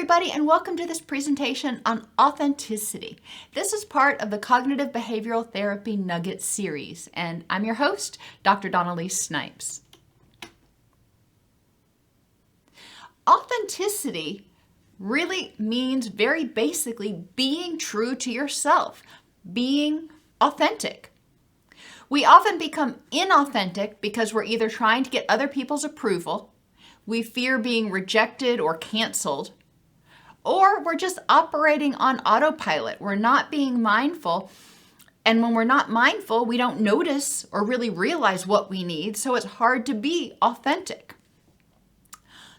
everybody, and welcome to this presentation on authenticity. This is part of the Cognitive Behavioral Therapy Nugget series, and I'm your host, Dr. Elise Snipes. Authenticity really means very basically being true to yourself, being authentic. We often become inauthentic because we're either trying to get other people's approval, we fear being rejected or canceled, or we're just operating on autopilot. We're not being mindful. And when we're not mindful, we don't notice or really realize what we need, so it's hard to be authentic.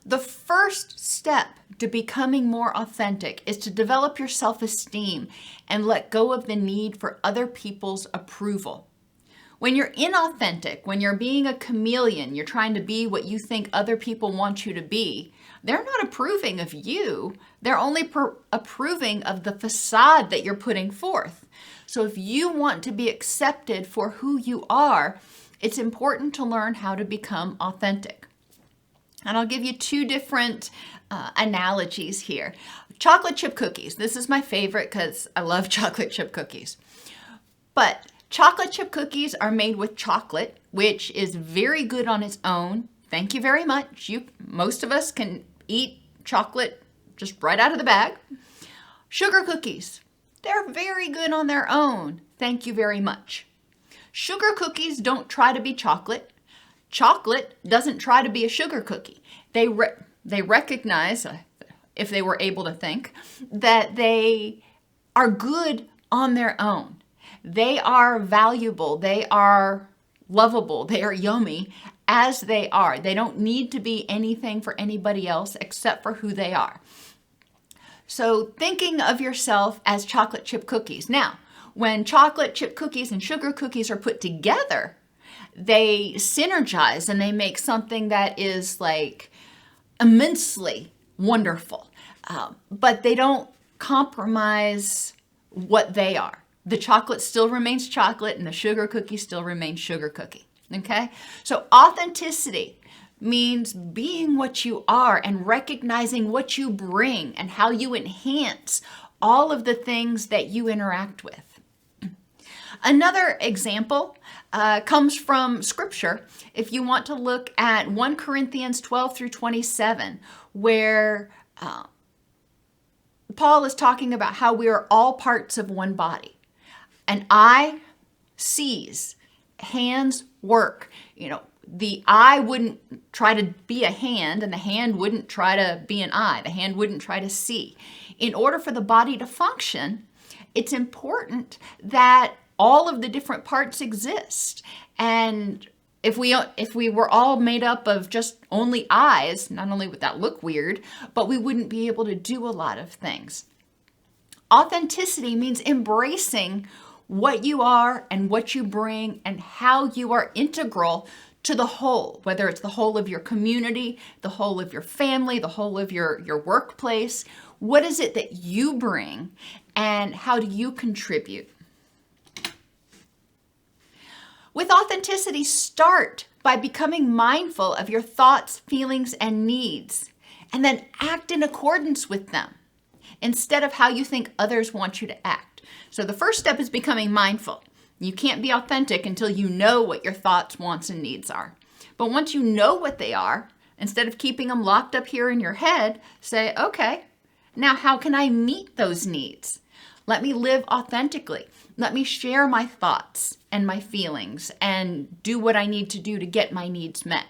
The first step to becoming more authentic is to develop your self-esteem and let go of the need for other people's approval. When you're inauthentic, when you're being a chameleon, you're trying to be what you think other people want you to be, they're not approving of you. They're only approving of the facade that you're putting forth. So if you want to be accepted for who you are, it's important to learn how to become authentic. And I'll give you two different analogies here. Chocolate chip cookies. This is my favorite because I love chocolate chip cookies. But chocolate chip cookies are made with chocolate, which is very good on its own. Thank you very much. Most of us can eat chocolate just right out of the bag. Sugar cookies, they're very good on their own. Thank you very much. Sugar cookies don't try to be chocolate. Chocolate doesn't try to be a sugar cookie. They recognize, if they were able to think, that they are good on their own. They are valuable, they are lovable, they are yummy as they are. They don't need to be anything for anybody else except for who they are. So thinking of yourself as chocolate chip cookies. Now, when chocolate chip cookies and sugar cookies are put together, they synergize and they make something that is like immensely wonderful. But they don't compromise what they are. The chocolate still remains chocolate and the sugar cookie still remains sugar cookie. Okay? So authenticity means being what you are and recognizing what you bring and how you enhance all of the things that you interact with. Another example comes from Scripture. If you want to look at 1 Corinthians 12 through 27, where Paul is talking about how we are all parts of one body. An eye sees, hands work. The eye wouldn't try to be a hand, and the hand wouldn't try to be an eye. The hand wouldn't try to see. In order for the body to function, it's important that all of the different parts exist. And if we were all made up of just only eyes, not only would that look weird, but we wouldn't be able to do a lot of things. Authenticity means embracing what you are and what you bring and how you are integral to the whole, whether it's the whole of your community, the whole of your family, the whole of your workplace. What is it that you bring and how do you contribute? With authenticity, start by becoming mindful of your thoughts, feelings, and needs, and then act in accordance with them instead of how you think others want you to act. So the first step is becoming mindful. You can't be authentic until you know what your thoughts, wants, and needs are. But once you know what they are, instead of keeping them locked up here in your head, say, okay, now how can I meet those needs? Let me live authentically. Let me share my thoughts and my feelings and do what I need to do to get my needs met.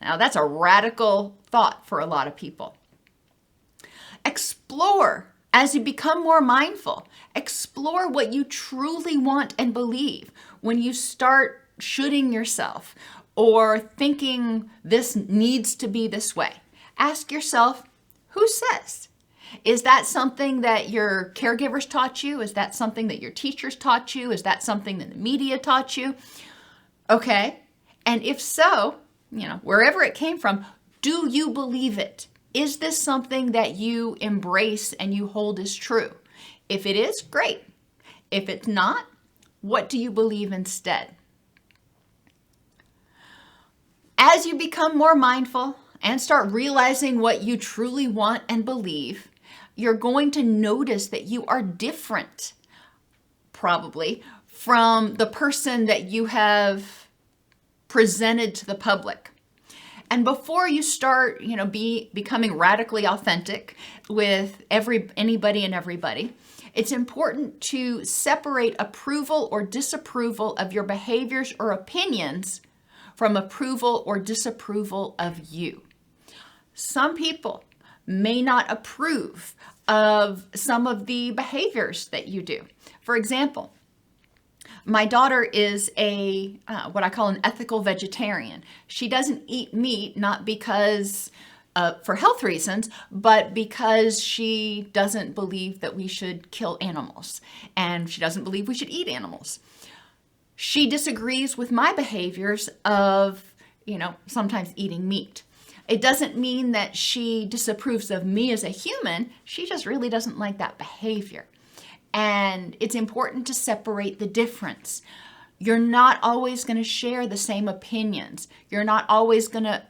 Now that's a radical thought for a lot of people. Explore as you become more mindful. Explore what you truly want and believe. When you start shoulding yourself or thinking this needs to be this way, ask yourself, who says? Is that something that your caregivers taught you? Is that something that your teachers taught you? Is that something that the media taught you? Okay. And if so, wherever it came from, do you believe it? Is this something that you embrace and you hold as true? If it is, great. If it's not, what do you believe instead? As you become more mindful and start realizing what you truly want and believe, you're going to notice that you are different, probably, from the person that you have presented to the public. And before you start, becoming radically authentic with anybody and everybody, it's important to separate approval or disapproval of your behaviors or opinions from approval or disapproval of you. Some people may not approve of some of the behaviors that you do. For example, my daughter is what I call an ethical vegetarian. She doesn't eat meat, not because for health reasons, but because she doesn't believe that we should kill animals, and she doesn't believe we should eat animals. She disagrees with my behaviors of, sometimes eating meat. It doesn't mean that she disapproves of me as a human. She just really doesn't like that behavior. And it's important to separate the difference. You're not always going to share the same opinions. You're not always going to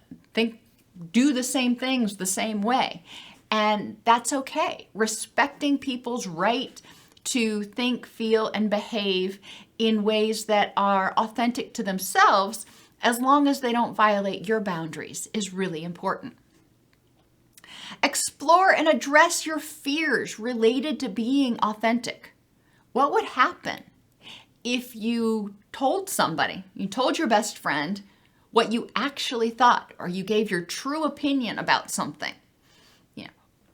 do the same things the same way. And that's okay. Respecting people's right to think, feel, and behave in ways that are authentic to themselves, as long as they don't violate your boundaries, is really important. Explore and address your fears related to being authentic. What would happen if you told your best friend what you actually thought, or you gave your true opinion about something?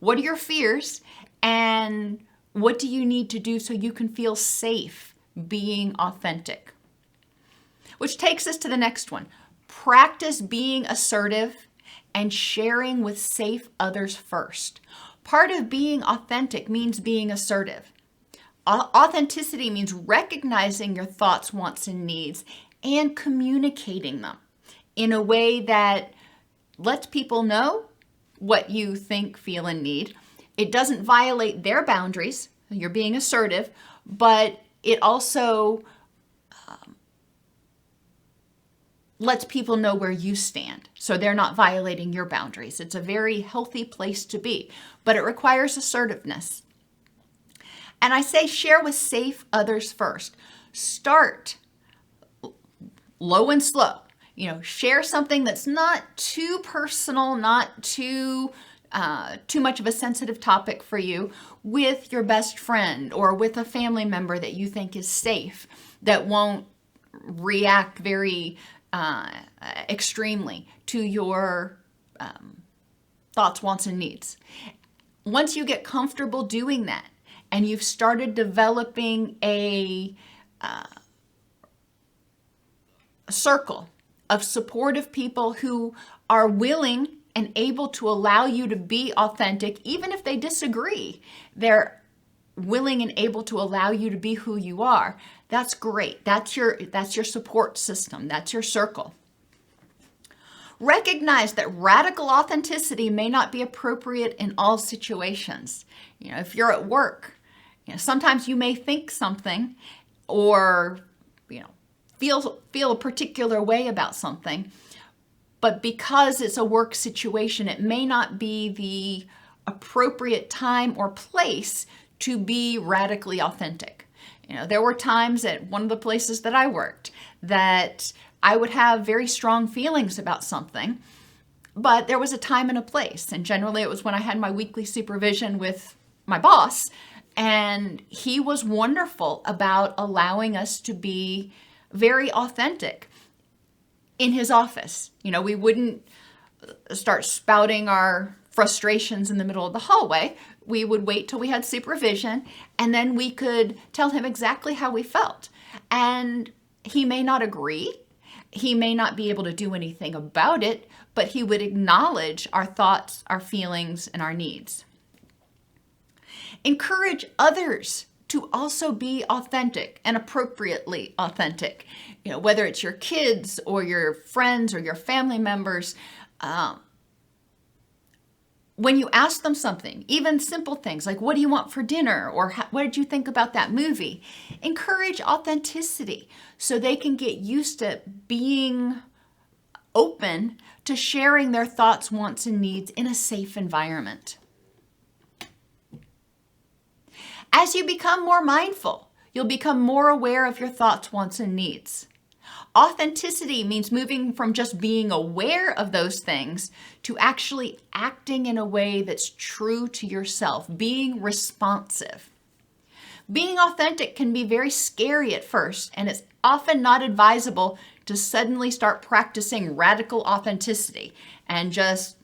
What are your fears, and what do you need to do so you can feel safe being authentic? Which takes us to the next one. Practice being assertive and sharing with safe others first. Part of being authentic means being assertive. Authenticity means recognizing your thoughts, wants, and needs and communicating them in a way that lets people know what you think, feel, and need. It doesn't violate their boundaries. You're being assertive, but it also lets people know where you stand, so they're not violating your boundaries. It's a very healthy place to be, but it requires assertiveness. And I say share with safe others first. Start low and slow. Share something that's not too personal, not too much of a sensitive topic for you with your best friend or with a family member that you think is safe, that won't react very extremely to your thoughts, wants, and needs. Once you get comfortable doing that and you've started developing a circle of supportive people who are willing and able to allow you to be authentic, even if they disagree, they're willing and able to allow you to be who you are. That's great. That's your support system. That's your circle. Recognize that radical authenticity may not be appropriate in all situations. If you're at work, sometimes you may think something or feel a particular way about something, but because it's a work situation, it may not be the appropriate time or place to be radically authentic. There were times at one of the places that I worked that I would have very strong feelings about something, but there was a time and a place. And generally it was when I had my weekly supervision with my boss, and he was wonderful about allowing us to be very authentic in his office. We wouldn't start spouting our frustrations in the middle of the hallway. We would wait till we had supervision, and then we could tell him exactly how we felt. And he may not agree. He may not be able to do anything about it, but he would acknowledge our thoughts, our feelings, and our needs. Encourage others to also be authentic and appropriately authentic. Whether it's your kids or your friends or your family members, when you ask them something, even simple things like, what do you want for dinner? Or what did you think about that movie? Encourage authenticity so they can get used to being open to sharing their thoughts, wants, and needs in a safe environment. As you become more mindful, you'll become more aware of your thoughts, wants, and needs. Authenticity means moving from just being aware of those things to actually acting in a way that's true to yourself, being responsive. Being authentic can be very scary at first, and it's often not advisable to suddenly start practicing radical authenticity and just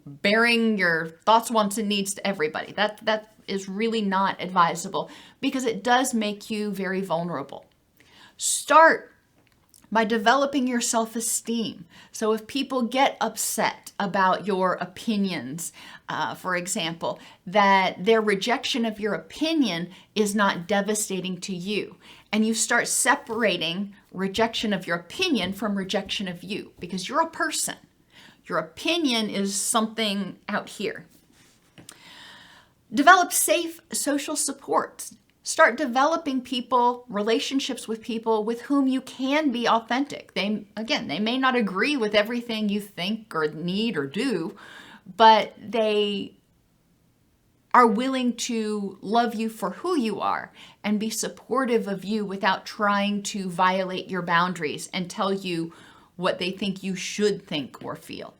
bearing your thoughts, wants, and needs to everybody. That is really not advisable because it does make you very vulnerable. Start by developing your self-esteem. So if people get upset about your opinions, for example, that their rejection of your opinion is not devastating to you. And you start separating rejection of your opinion from rejection of you, because you're a person. Your opinion is something out here. Develop safe social supports. Start developing relationships with people with whom you can be authentic. They may not agree with everything you think or need or do, but they are willing to love you for who you are and be supportive of you without trying to violate your boundaries and tell you what they think you should think or feel.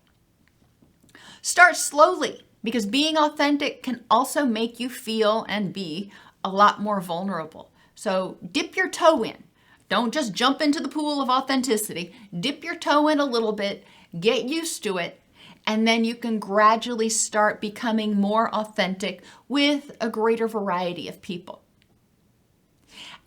Start slowly, because being authentic can also make you feel and be a lot more vulnerable. So dip your toe in. Don't just jump into the pool of authenticity. Dip your toe in a little bit, get used to it, and then you can gradually start becoming more authentic with a greater variety of people.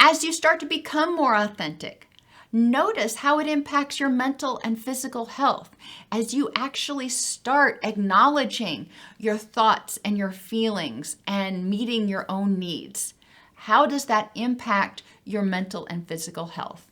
As you start to become more authentic, notice how it impacts your mental and physical health as you actually start acknowledging your thoughts and your feelings and meeting your own needs. How does that impact your mental and physical health?